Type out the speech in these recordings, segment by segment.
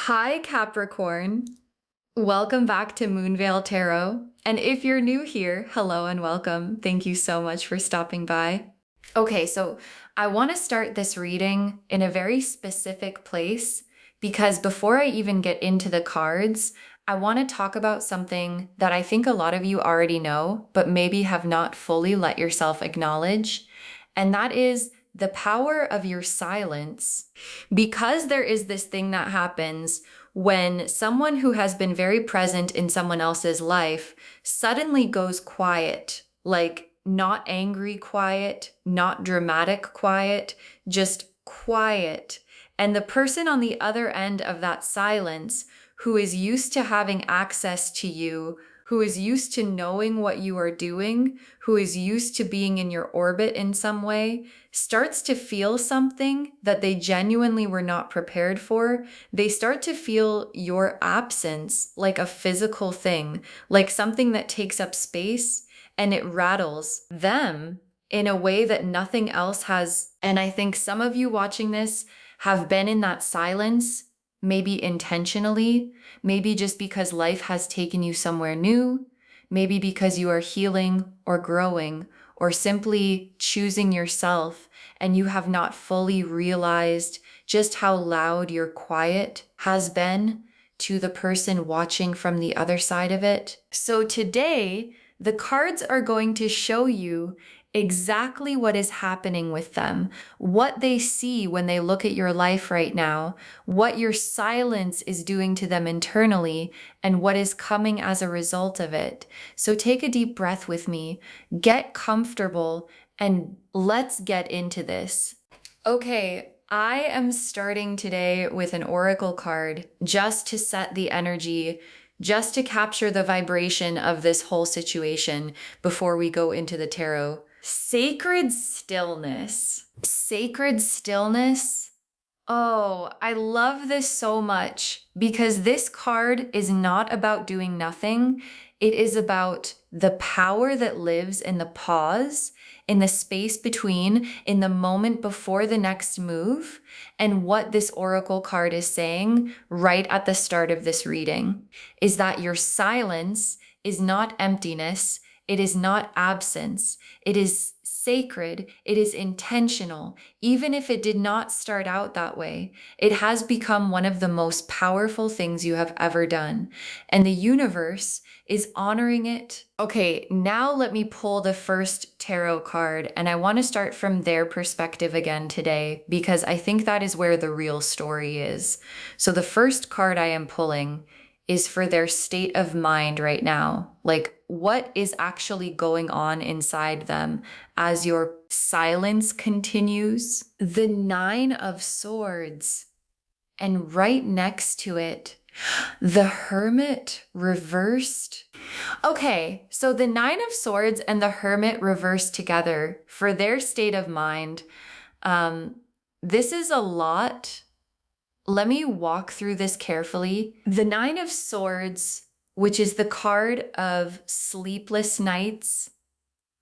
Hi, Capricorn. Welcome back to Moonveil Tarot. And if you're new here, hello and welcome. Thank you so much for stopping by. Okay, so I want to start this reading in a very specific place because before I even get into the cards, I want to talk about something that I think a lot of you already know, but maybe have not fully let yourself acknowledge. And that is the power of your silence. Because there is this thing that happens when someone who has been very present in someone else's life suddenly goes quiet, like not angry quiet, not dramatic quiet, just quiet. And the person on the other end of that silence, who is used to having access to you, who is used to knowing what you are doing, who is used to being in your orbit in some way, starts to feel something that they genuinely were not prepared for. They start to feel your absence like a physical thing, like something that takes up space, and it rattles them in a way that nothing else has. And I think some of you watching this have been in that silence, maybe intentionally, maybe just because life has taken you somewhere new, maybe because you are healing or growing or simply choosing yourself and you have not fully realized just how loud your quiet has been to the person watching from the other side of it. So today, the cards are going to show you exactly what is happening with them, what they see when they look at your life right now, what your silence is doing to them internally, and what is coming as a result of it. So take a deep breath with me, get comfortable, and let's get into this. Okay, I am starting today with an oracle card just to set the energy, just to capture the vibration of this whole situation before we go into the tarot. Sacred stillness. Sacred stillness. Oh, I love this so much because this card is not about doing nothing. It is about the power that lives in the pause, in the space between, in the moment before the next move, and what this oracle card is saying right at the start of this reading is that your silence is not emptiness. It is not absence. It is sacred. It is intentional. Even if it did not start out that way, it has become one of the most powerful things you have ever done. And the universe is honoring it. Okay, now let me pull the first tarot card, and I want to start from their perspective again today because I think that is where the real story is. So the first card I am pulling is for their state of mind right now. Like, what is actually going on inside them as your silence continues? The Nine of Swords. And right next to it, the Hermit reversed. Okay, so the Nine of Swords and the Hermit reversed together for their state of mind. This is a lot. Let me walk through this carefully. The Nine of Swords, which is the card of sleepless nights,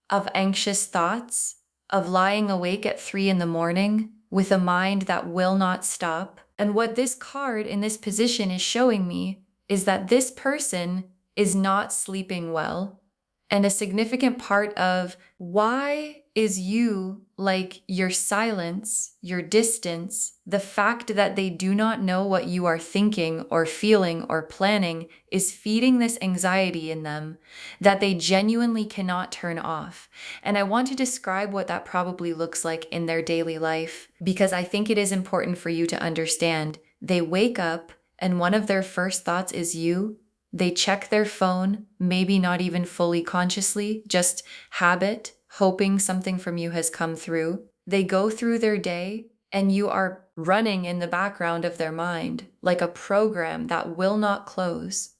of anxious thoughts, of lying awake at 3 a.m. with a mind that will not stop. And what this card in this position is showing me is that this person is not sleeping well. And a significant part of why is you, like your silence, your distance, the fact that they do not know what you are thinking or feeling or planning is feeding this anxiety in them that they genuinely cannot turn off. And I want to describe what that probably looks like in their daily life because I think it is important for you to understand. They wake up and one of their first thoughts is you. They check their phone, maybe not even fully consciously, just habit, hoping something from you has come through. They go through their day and you are running in the background of their mind like a program that will not close.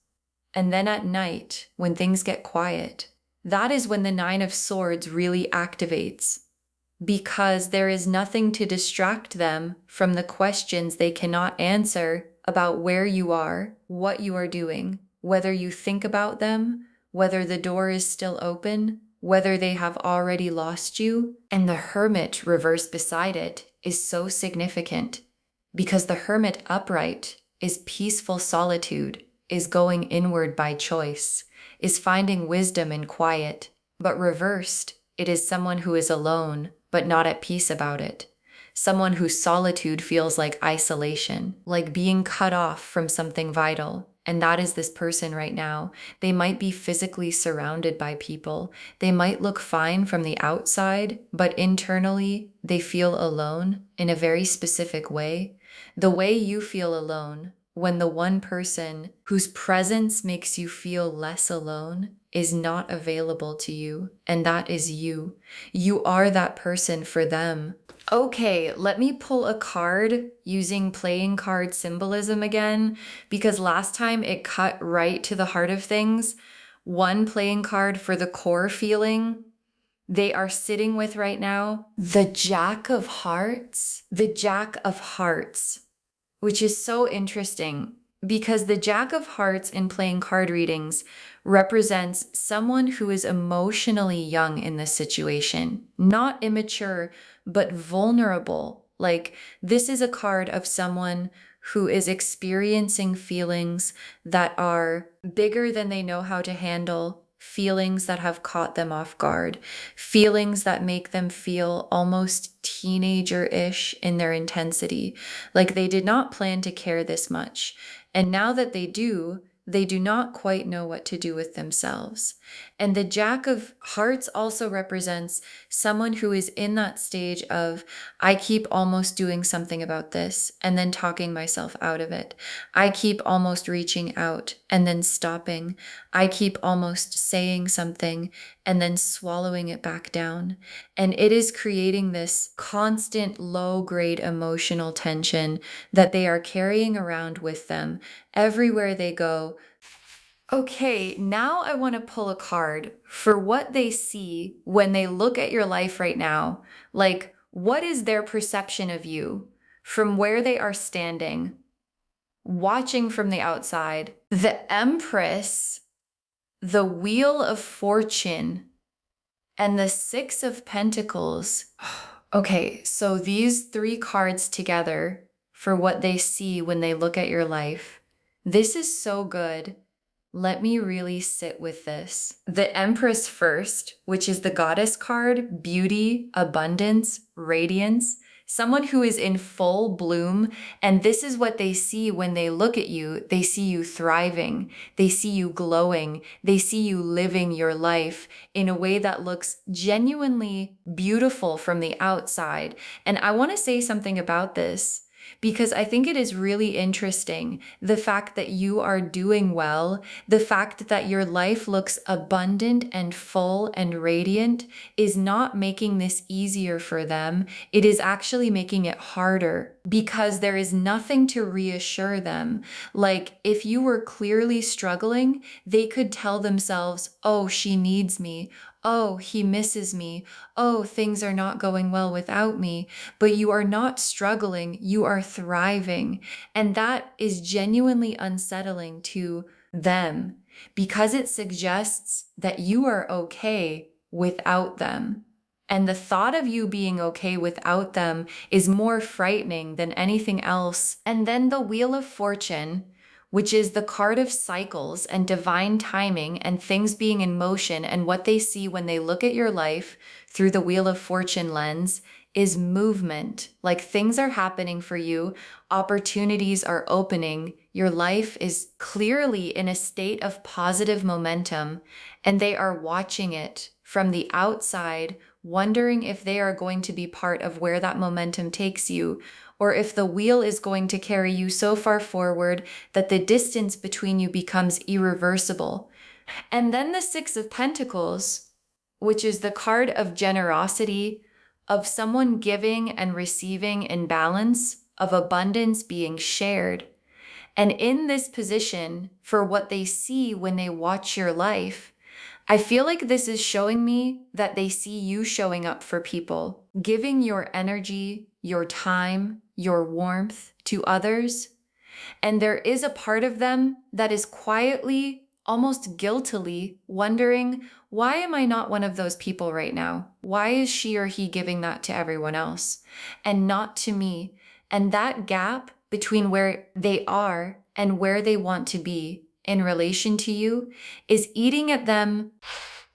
And then at night, when things get quiet, that is when the Nine of Swords really activates because there is nothing to distract them from the questions they cannot answer about where you are, what you are doing, whether you think about them, whether the door is still open, whether they have already lost you. And the Hermit reversed beside it is so significant because the Hermit upright is peaceful solitude, is going inward by choice, is finding wisdom in quiet. But reversed, it is someone who is alone, but not at peace about it. Someone whose solitude feels like isolation, like being cut off from something vital. And that is this person right now. They might be physically surrounded by people. They might look fine from the outside, but internally they feel alone in a very specific way. The way you feel alone when the one person whose presence makes you feel less alone is not available to you, and that is you. You are that person for them. Okay, let me pull a card using playing card symbolism again, because last time it cut right to the heart of things. One playing card for the core feeling they are sitting with right now, the Jack of Hearts. The Jack of Hearts, which is so interesting because the Jack of Hearts in playing card readings represents someone who is emotionally young in this situation, not immature, but vulnerable. Like, this is a card of someone who is experiencing feelings that are bigger than they know how to handle, feelings that have caught them off guard, feelings that make them feel almost teenager-ish in their intensity, like they did not plan to care this much. And now that they do not quite know what to do with themselves. And the Jack of Hearts also represents someone who is in that stage of, I keep almost doing something about this and then talking myself out of it. I keep almost reaching out and then stopping. I keep almost saying something and then swallowing it back down. And it is creating this constant low-grade emotional tension that they are carrying around with them everywhere they go. Okay, now I want to pull a card for what they see when they look at your life right now. Like, what is their perception of you from where they are standing, watching from the outside? The Empress, the Wheel of Fortune, and the Six of Pentacles. Okay, so these three cards together for what they see when they look at your life. This is so good. Let me really sit with this. The Empress first, which is the goddess card, beauty, abundance, radiance, someone who is in full bloom. And this is what they see when they look at you. They see you thriving. They see you glowing. They see you living your life in a way that looks genuinely beautiful from the outside. And I want to say something about this, because I think it is really interesting, the fact that you are doing well, the fact that your life looks abundant and full and radiant is not making this easier for them. It is actually making it harder because there is nothing to reassure them. Like, if you were clearly struggling, they could tell themselves, oh, she needs me. Oh, he misses me. Oh, things are not going well without me. But you are not struggling, you are thriving. And that is genuinely unsettling to them because it suggests that you are okay without them. And the thought of you being okay without them is more frightening than anything else. And then the Wheel of Fortune, which is the card of cycles and divine timing and things being in motion, and what they see when they look at your life through the Wheel of Fortune lens is movement. Like, things are happening for you, opportunities are opening, your life is clearly in a state of positive momentum, and they are watching it from the outside, wondering if they are going to be part of where that momentum takes you, or if the wheel is going to carry you so far forward that the distance between you becomes irreversible. And then the Six of Pentacles, which is the card of generosity, of someone giving and receiving in balance, of abundance being shared. And in this position, for what they see when they watch your life, I feel like this is showing me that they see you showing up for people, giving your energy, your time, your warmth to others. And there is a part of them that is quietly, almost guiltily wondering, why am I not one of those people right now? Why is she or he giving that to everyone else and not to me? And that gap between where they are and where they want to be in relation to you is eating at them.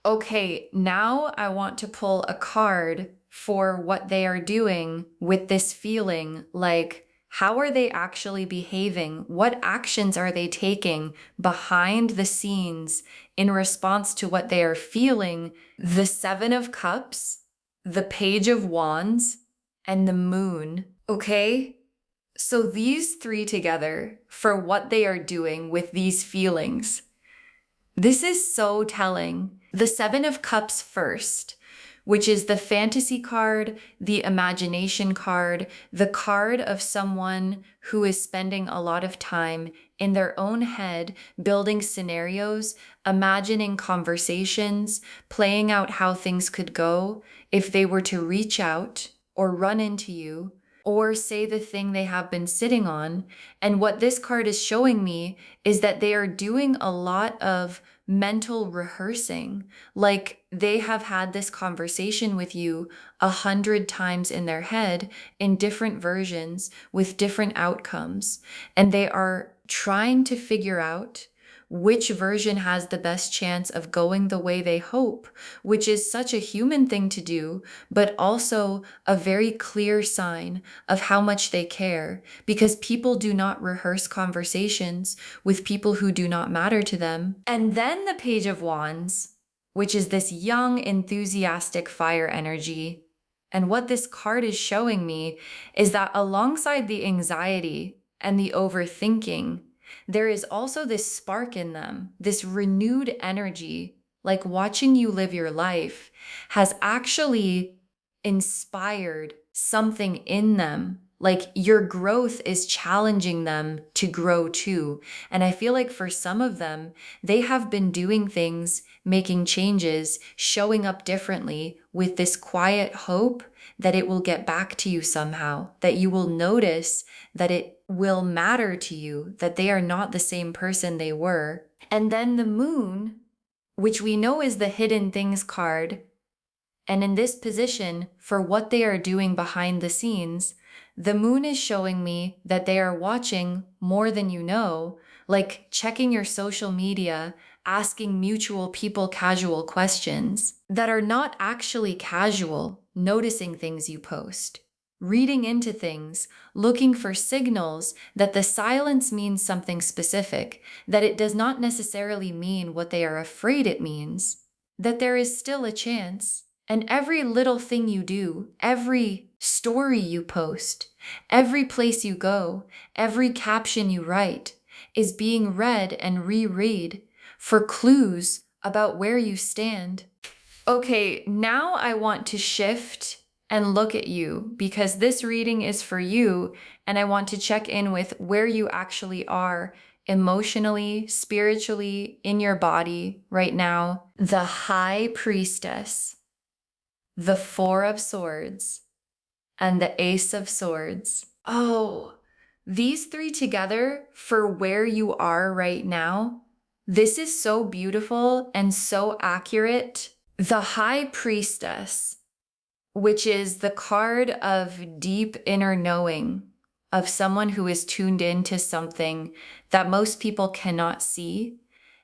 Okay, now I want to pull a card for what they are doing with this feeling. Like, how are they actually behaving? What actions are they taking behind the scenes in response to what they are feeling? The Seven of Cups, the Page of Wands, and the Moon. Okay? So these three together for what they are doing with these feelings. This is so telling. The Seven of Cups first, which is the fantasy card, the imagination card, the card of someone who is spending a lot of time in their own head, building scenarios, imagining conversations, playing out how things could go if they were to reach out or run into you or say the thing they have been sitting on. And what this card is showing me is that they are doing a lot of mental rehearsing. Like they have had this conversation with you 100 times in their head in different versions with different outcomes. And they are trying to figure out which version has the best chance of going the way they hope, which is such a human thing to do, but also a very clear sign of how much they care, because people do not rehearse conversations with people who do not matter to them. And then the Page of Wands, which is this young, enthusiastic fire energy. And what this card is showing me is that alongside the anxiety and the overthinking, there is also this spark in them, this renewed energy, like watching you live your life has actually inspired something in them. Like your growth is challenging them to grow too. And I feel like for some of them, they have been doing things, making changes, showing up differently with this quiet hope that it will get back to you somehow, that you will notice that it will matter to you, that they are not the same person they were. And then the Moon, which we know is the hidden things card, and in this position, for what they are doing behind the scenes, the Moon is showing me that they are watching more than you know, like checking your social media, asking mutual people casual questions that are not actually casual, noticing things you post, reading into things, looking for signals that the silence means something specific, that it does not necessarily mean what they are afraid it means, that there is still a chance. And every little thing you do, every story you post, every place you go, every caption you write is being read and reread for clues about where you stand. Okay, now I want to shift and look at you because this reading is for you and I want to check in with where you actually are emotionally, spiritually, in your body right now. The High Priestess, the Four of Swords, and the Ace of Swords. Oh, these three together for where you are right now. This is so beautiful and so accurate. The High Priestess, which is the card of deep inner knowing, of someone who is tuned into something that most people cannot see.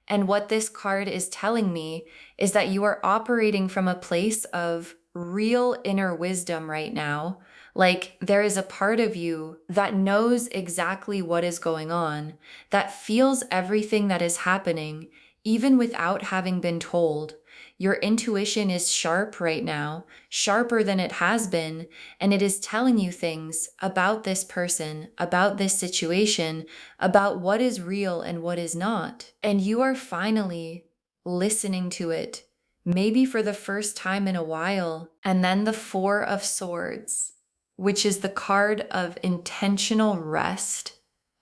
And what this card is telling me is that you are operating from a place of real inner wisdom right now. Like there is a part of you that knows exactly what is going on, that feels everything that is happening, even without having been told. Your intuition is sharp right now, sharper than it has been, and it is telling you things about this person, about this situation, about what is real and what is not. And you are finally listening to it, maybe for the first time in a while. And then the Four of Swords, which is the card of intentional rest,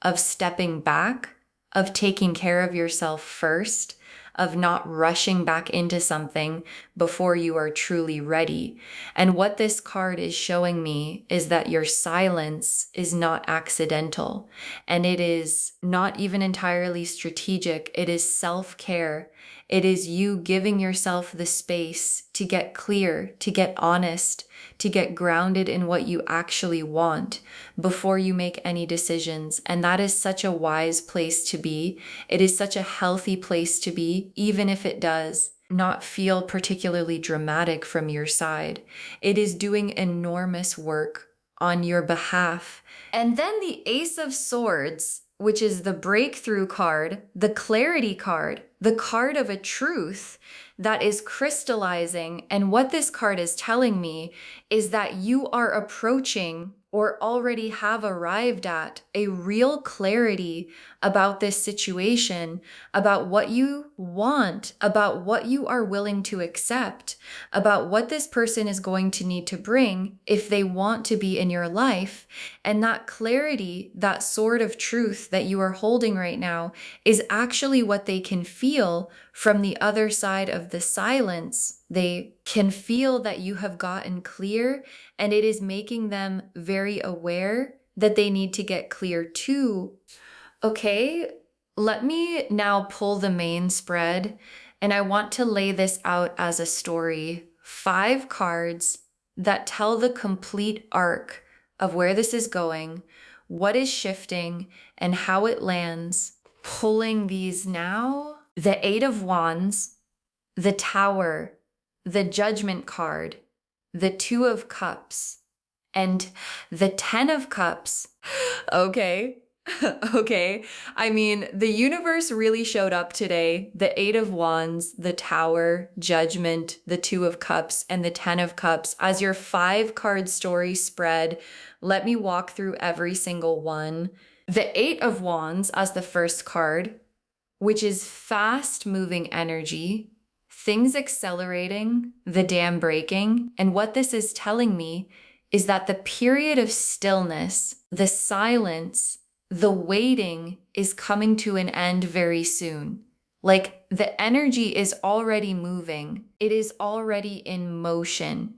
of stepping back, of taking care of yourself first, of not rushing back into something before you are truly ready. And what this card is showing me is that your silence is not accidental, and it is not even entirely strategic. It is self-care. It is you giving yourself the space to get clear, to get honest, to get grounded in what you actually want before you make any decisions. And that is such a wise place to be. It is such a healthy place to be, even if it does not feel particularly dramatic from your side. It is doing enormous work on your behalf. And then the Ace of Swords, which is the breakthrough card, the clarity card, the card of a truth that is crystallizing. And what this card is telling me is that you are approaching or already have arrived at a real clarity about this situation, about what you want, about what you are willing to accept, about what this person is going to need to bring if they want to be in your life. And that clarity, that sword of truth that you are holding right now, is actually what they can feel from the other side of the silence. They can feel that you have gotten clear, and it is making them very aware that they need to get clear too. Okay, let me now pull the main spread, and I want to lay this out as a story. 5 cards that tell the complete arc of where this is going, what is shifting, and how it lands. Pulling these now: the 8 of Wands, the Tower, the Judgment card, the 2 of Cups, and the 10 of Cups. Okay. Okay. I mean, the universe really showed up today. The 8 of Wands, the Tower, Judgment, the 2 of Cups, and the 10 of Cups as your 5-card story spread. Let me walk through every single one. The 8 of Wands as the first card, which is fast moving energy, things accelerating, the dam breaking. And what this is telling me is that the period of stillness, the silence, the waiting is coming to an end very soon. Like the energy is already moving. It is already in motion.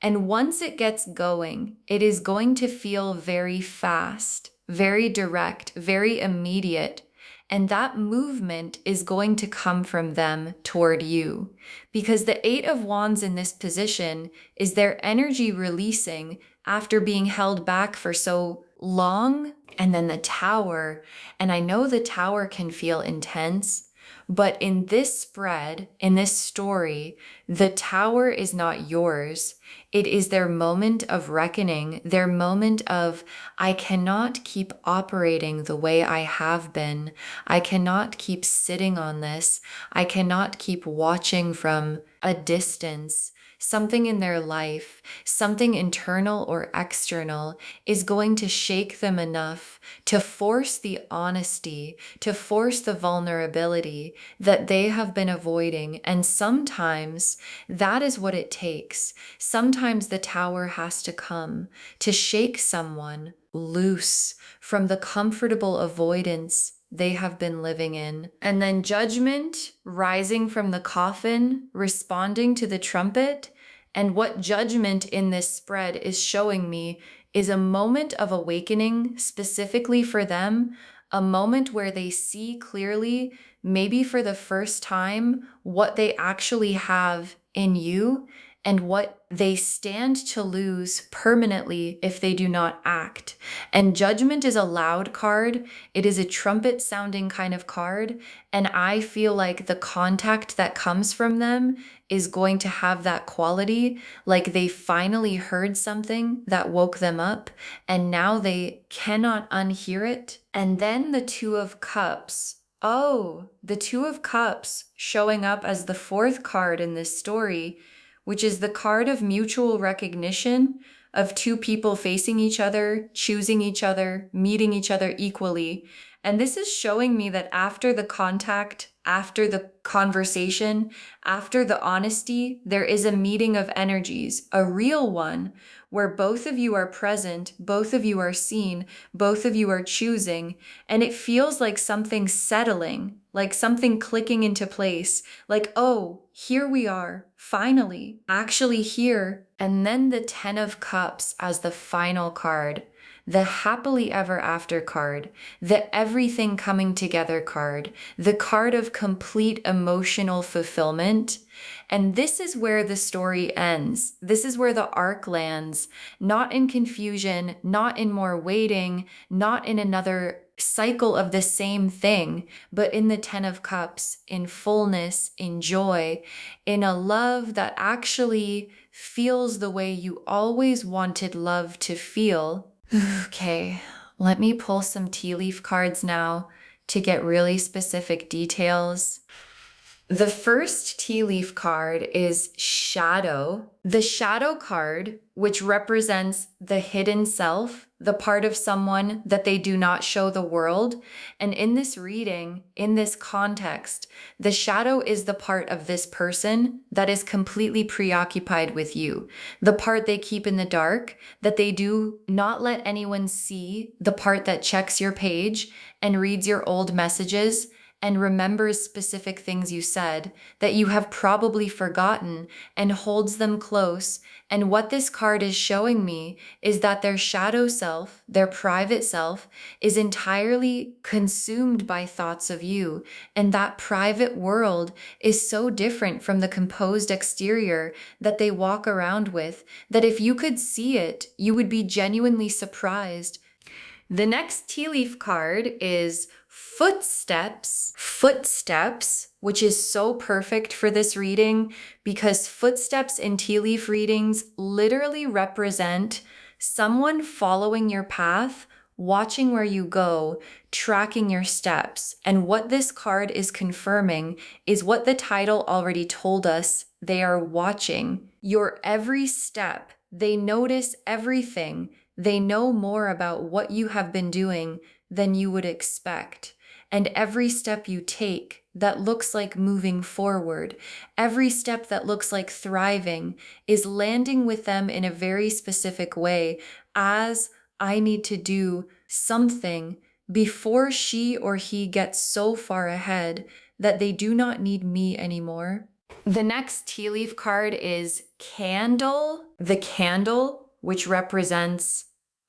And once it gets going, it is going to feel very fast, very direct, very immediate. And that movement is going to come from them toward you. Because the 8 of Wands in this position is their energy releasing after being held back for so long. And then the Tower, and I know the Tower can feel intense, but in this spread, in this story, the Tower is not yours. It is their moment of reckoning, their moment of, I cannot keep operating the way I have been. I cannot keep sitting on this. I cannot keep watching from a distance. Something in their life, something internal or external, is going to shake them enough to force the honesty, to force the vulnerability that they have been avoiding. And sometimes that is what it takes. Sometimes the Tower has to come to shake someone loose from the comfortable avoidance they have been living in. And then Judgment rising from the coffin, responding to the trumpet. And what Judgment in this spread is showing me is a moment of awakening specifically for them, a moment where they see clearly, maybe for the first time, what they actually have in you and what they stand to lose permanently if they do not act. And Judgment is a loud card. It is a trumpet sounding kind of card. And I feel like the contact that comes from them is going to have that quality, like they finally heard something that woke them up and now they cannot unhear it. And then the 2 of Cups. Oh, the 2 of Cups showing up as the 4th card in this story, which is the card of mutual recognition, of 2 people facing each other, choosing each other, meeting each other equally. And this is showing me that after the contact, after the conversation, after the honesty, there is a meeting of energies, a real one, where both of you are present, both of you are seen, both of you are choosing, and it feels like something settling, like something clicking into place, like, oh, here we are, finally, actually here. And then the 10 of Cups as the final card. the happily ever after card, the everything coming together card, the card of complete emotional fulfillment. And this is where the story ends. This is where the arc lands, not in confusion, not in more waiting, not in another cycle of the same thing, but in the Ten of Cups, in fullness, in joy, in a love that actually feels the way you always wanted love to feel. Okay, let me pull some tea leaf cards now to get really specific details. The first tea leaf card is Shadow. The Shadow card, which represents the hidden self, the part of someone that they do not show the world. And in this reading, in this context, the shadow is the part of this person that is completely preoccupied with you, the part they keep in the dark, that they do not let anyone see, the part that checks your page and reads your old messages and remembers specific things you said that you have probably forgotten and holds them close. And what this card is showing me is that their shadow self, their private self, is entirely consumed by thoughts of you. And that private world is so different from the composed exterior that they walk around with, that if you could see it, you would be genuinely surprised. The next tea leaf card is Footsteps. Footsteps, which is so perfect for this reading because footsteps in tea leaf readings literally represent someone following your path, watching where you go, tracking your steps. And what this card is confirming is what the title already told us. They are watching your every step. They notice everything. They know more about what you have been doing than you would expect. And every step you take that looks like moving forward, every step that looks like thriving, is landing with them in a very specific way, as I need to do something before she or he gets so far ahead that they do not need me anymore. The next tea leaf card is Candle. The candle, which represents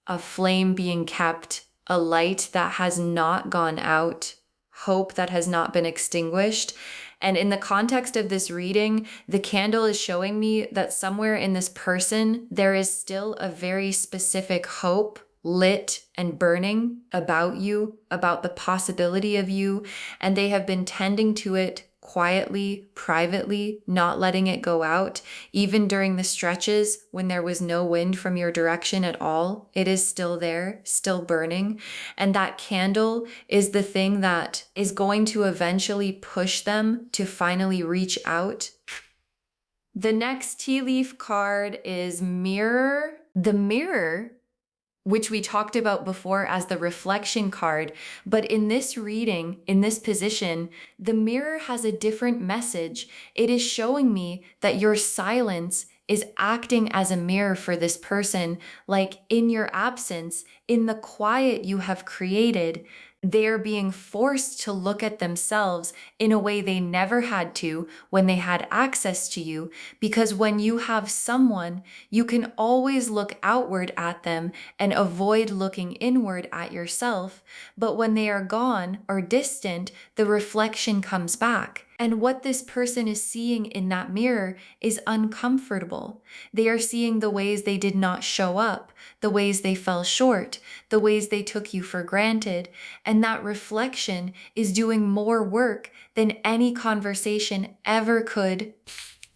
a flame being kept, a light that has not gone out, hope that has not been extinguished. And in the context of this reading, the candle is showing me that somewhere in this person, there is still a very specific hope lit and burning about you, about the possibility of you, and they have been tending to it quietly, privately, not letting it go out. Even during the stretches when there was no wind from your direction at all, it is still there, still burning. And that candle is the thing that is going to eventually push them to finally reach out. The next tea leaf card is Mirror. The mirror, which we talked about before as the reflection card. But in this reading, in this position, the mirror has a different message. It is showing me that your silence is acting as a mirror for this person. Like in your absence, in the quiet you have created, they're being forced to look at themselves in a way they never had to when they had access to you. Because when you have someone, you can always look outward at them and avoid looking inward at yourself. But when they are gone or distant, the reflection comes back. And what this person is seeing in that mirror is uncomfortable. They are seeing the ways they did not show up, the ways they fell short, the ways they took you for granted. And that reflection is doing more work than any conversation ever could.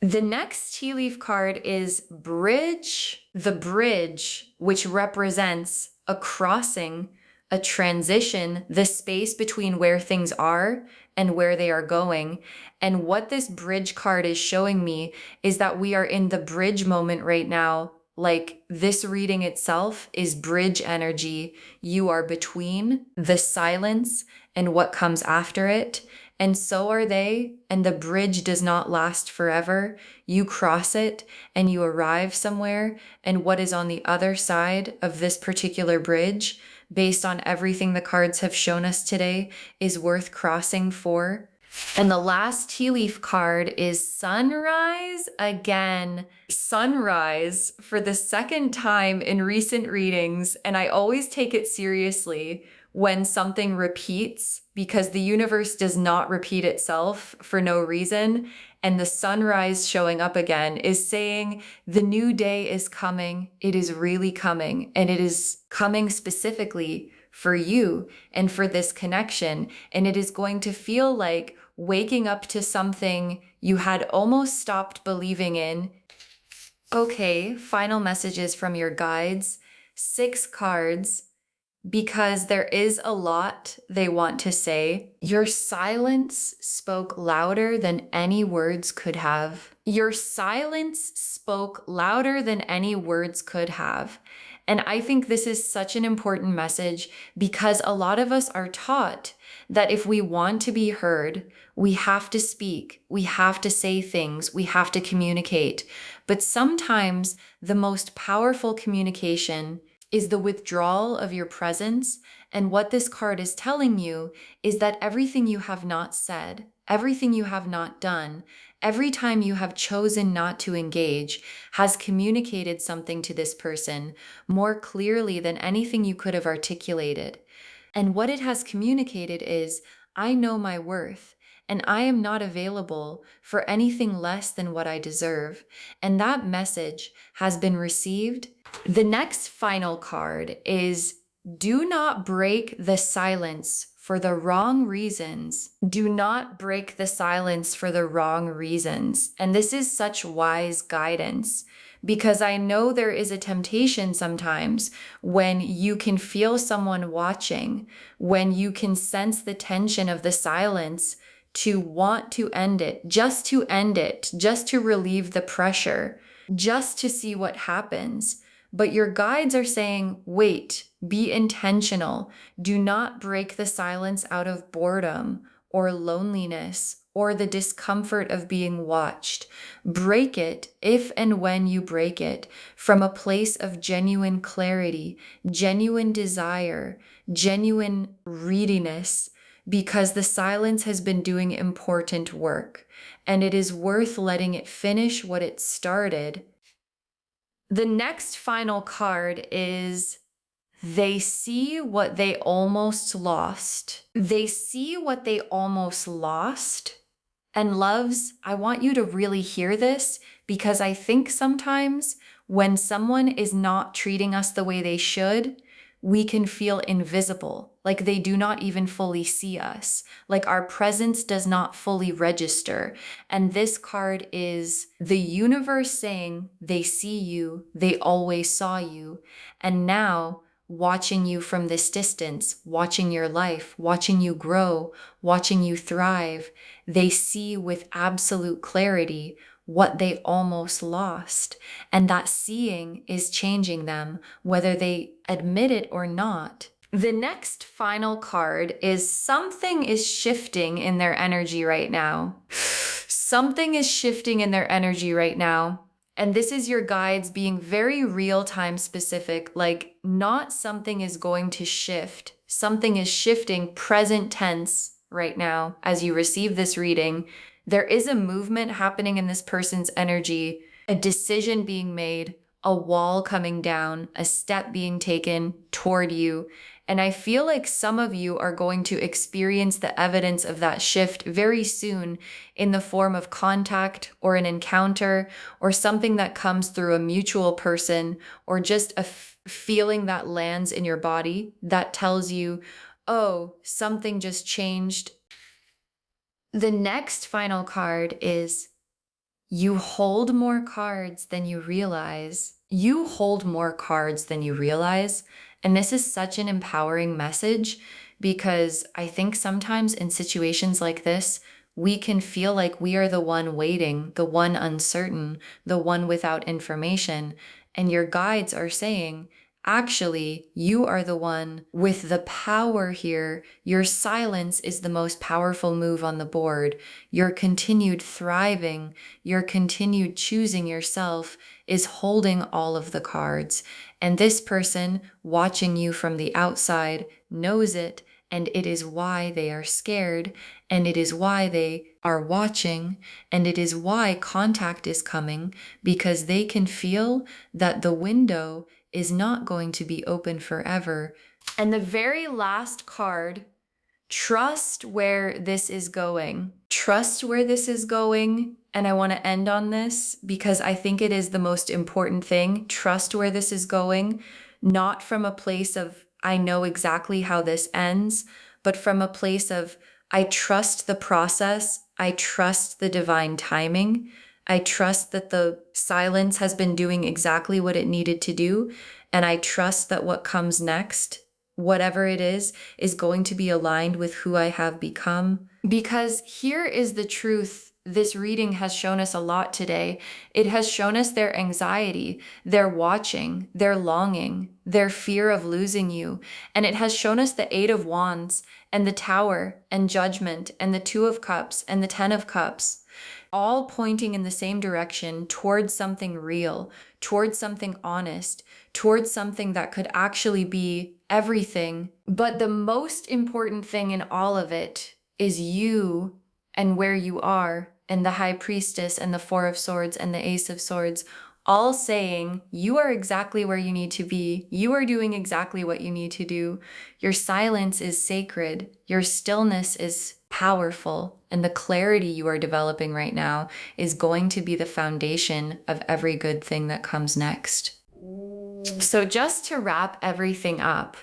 The next tea leaf card is Bridge. The bridge, which represents a crossing, a transition, the space between where things are and where they are going. And what this bridge card is showing me is that we are in the bridge moment right now. Like this reading itself is bridge energy. You are between the silence and what comes after it. And so are they. And the bridge does not last forever. You cross it and you arrive somewhere. And what is on the other side of this particular bridge, based on everything the cards have shown us today, is worth crossing for. And the last tea leaf card is sunrise again. Sunrise for the second time in recent readings. And I always take it seriously when something repeats because the universe does not repeat itself for no reason. And the sunrise showing up again is saying the new day is coming. It is really coming. And it is coming specifically for you and for this connection. And it is going to feel like waking up to something you had almost stopped believing in. Okay, final messages from your guides. 6 cards, because there is a lot they want to say. Your silence spoke louder than any words could have. Your silence spoke louder than any words could have. And I think this is such an important message because a lot of us are taught that if we want to be heard, we have to speak, we have to say things, we have to communicate. But sometimes the most powerful communication is the withdrawal of your presence. And what this card is telling you is that everything you have not said, everything you have not done, every time you have chosen not to engage has communicated something to this person more clearly than anything you could have articulated. And what it has communicated is, I know my worth. And I am not available for anything less than what I deserve. And that message has been received. The next final card is do not break the silence for the wrong reasons. Do not break the silence for the wrong reasons. And this is such wise guidance because I know there is a temptation sometimes when you can feel someone watching, when you can sense the tension of the silence, to want to end it, just to end it, just to relieve the pressure, just to see what happens. But your guides are saying, wait, be intentional. Do not break the silence out of boredom or loneliness or the discomfort of being watched. Break it if and when you break it from a place of genuine clarity, genuine desire, genuine readiness, because the silence has been doing important work and it is worth letting it finish what it started. The next final card is they see what they almost lost. They see what they almost lost. And loves, I want you to really hear this because I think sometimes when someone is not treating us the way they should, we can feel invisible, like they do not even fully see us, like our presence does not fully register. And this card is the universe saying they see you, they always saw you, and now watching you from this distance, watching your life, watching you grow, watching you thrive, they see with absolute clarity what they almost lost. And that seeing is changing them, whether they admit it or not. The next final card is something is shifting in their energy right now. Something is shifting in their energy right now. And this is your guides being very real-time specific, like not something is going to shift. Something is shifting present tense right now as you receive this reading. There is a movement happening in this person's energy, a decision being made, a wall coming down, a step being taken toward you. And I feel like some of you are going to experience the evidence of that shift very soon in the form of contact or an encounter or something that comes through a mutual person or just a feeling that lands in your body that tells you, oh, something just changed. The next final card is you hold more cards than you realize. You hold more cards than you realize. And this is such an empowering message because I think sometimes in situations like this, we can feel like we are the one waiting, the one uncertain, the one without information. And your guides are saying, actually, you are the one with the power here. Your silence is the most powerful move on the board. Your continued thriving, your continued choosing yourself is holding all of the cards. And this person watching you from the outside knows it and it is why they are scared, and it is why they are watching, and it is why contact is coming, because they can feel that the window is not going to be open forever. And the very last card, trust where this is going. Trust where this is going. And I want to end on this because I think it is the most important thing. Trust where this is going, not from a place of, I know exactly how this ends, but from a place of, I trust the process. I trust the divine timing. I trust that the silence has been doing exactly what it needed to do. And I trust that what comes next, whatever it is going to be aligned with who I have become. Because here is the truth. This reading has shown us a lot today. It has shown us their anxiety, their watching, their longing, their fear of losing you. And it has shown us the Eight of Wands and the Tower and Judgment and the Two of Cups and the Ten of Cups, all pointing in the same direction towards something real, towards something honest, towards something that could actually be everything. But the most important thing in all of it is you and where you are, and the High Priestess and the Four of Swords and the Ace of Swords, all saying you are exactly where you need to be. You are doing exactly what you need to do. Your silence is sacred. Your stillness is powerful. And the clarity you are developing right now is going to be the foundation of every good thing that comes next. So just to wrap everything up,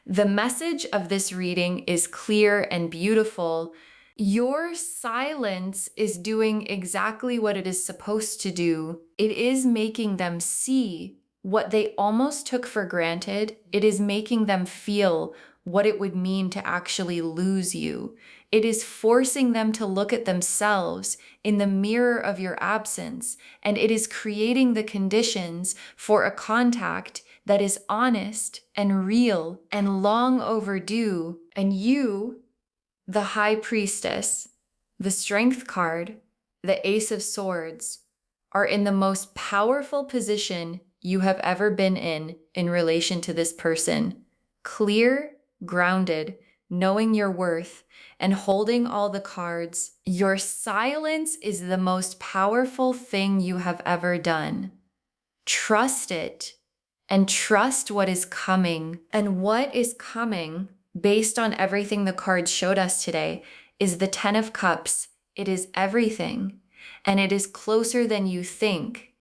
the message of this reading is clear and beautiful. Your silence is doing exactly what it is supposed to do. It is making them see what they almost took for granted. It is making them feel what it would mean to actually lose you. It is forcing them to look at themselves in the mirror of your absence, and it is creating the conditions for a contact that is honest and real and long overdue. And you, the High Priestess, the Strength card, the Ace of Swords, are in the most powerful position you have ever been in relation to this person. Clear, grounded, knowing your worth, and holding all the cards. Your silence is the most powerful thing you have ever done. Trust it, and trust what is coming. And what is coming, based on everything the cards showed us today, is the Ten of Cups. It is everything, and it is closer than you think.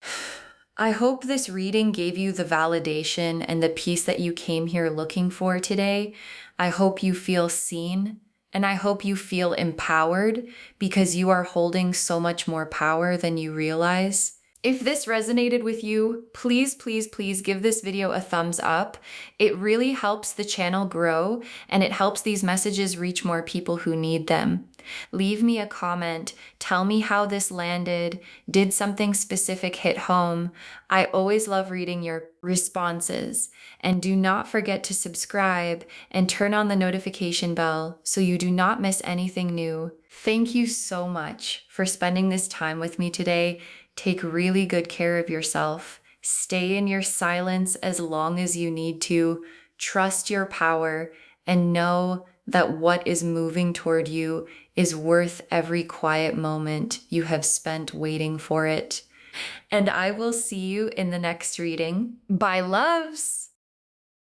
I hope this reading gave you the validation and the peace that you came here looking for today. I hope you feel seen, and I hope you feel empowered because you are holding so much more power than you realize. If this resonated with you, please, please, please give this video a thumbs up. It really helps the channel grow, and it helps these messages reach more people who need them. Leave me a comment. Tell me how this landed. Did something specific hit home? I always love reading your responses. And do not forget to subscribe and turn on the notification bell so you do not miss anything new. Thank you so much for spending this time with me today. Take really good care of yourself. Stay in your silence as long as you need to. Trust your power and know that what is moving toward you is worth every quiet moment you have spent waiting for it. And I will see you in the next reading. Bye, loves!